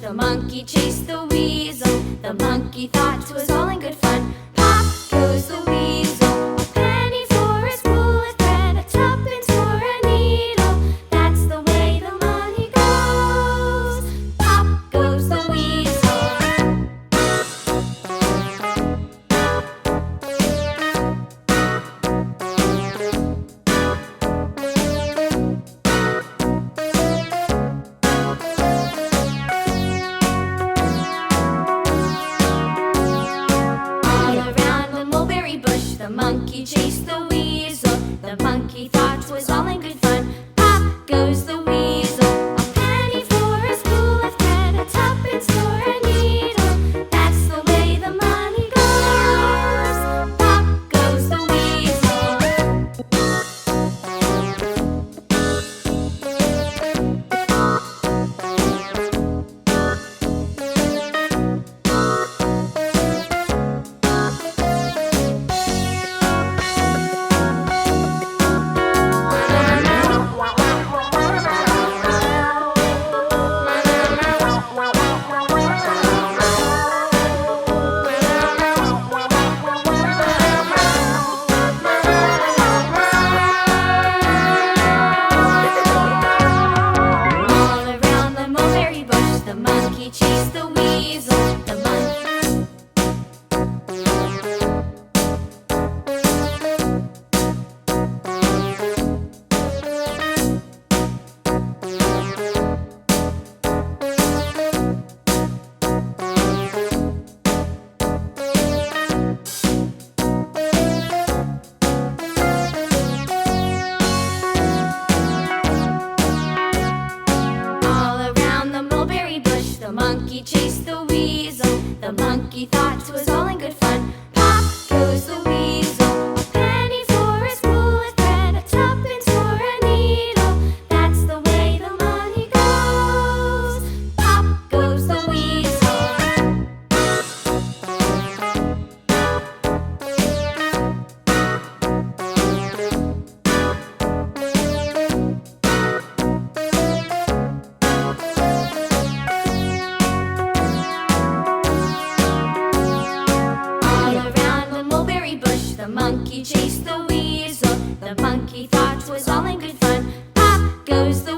The monkey chased the weasel. The monkey thought 'twas all in good fun. Pop goes the weasel. A penny for a spool of thread, a tuppence for a needle. That's the way the money goes. Pop goes the weasel. The monkey chased the weasel. The monkey thought 'twas all in good fun. Pop goes the weasel. A penny for a spool of thread, a tuppence for a needle. That's the way the money goes. Pop goes the weasel. The monkey chased the weasel. The monkey. The monkey chased the weasel. The monkey thought 'twas all in good fun. Pop goes the weasel. A penny for a spool of thread, a tuppence for a needle. That's the way the money goes. Pop goes the weasel. The monkey chased the weasel. The monkey thought 'twas all in good fun. Pop goes the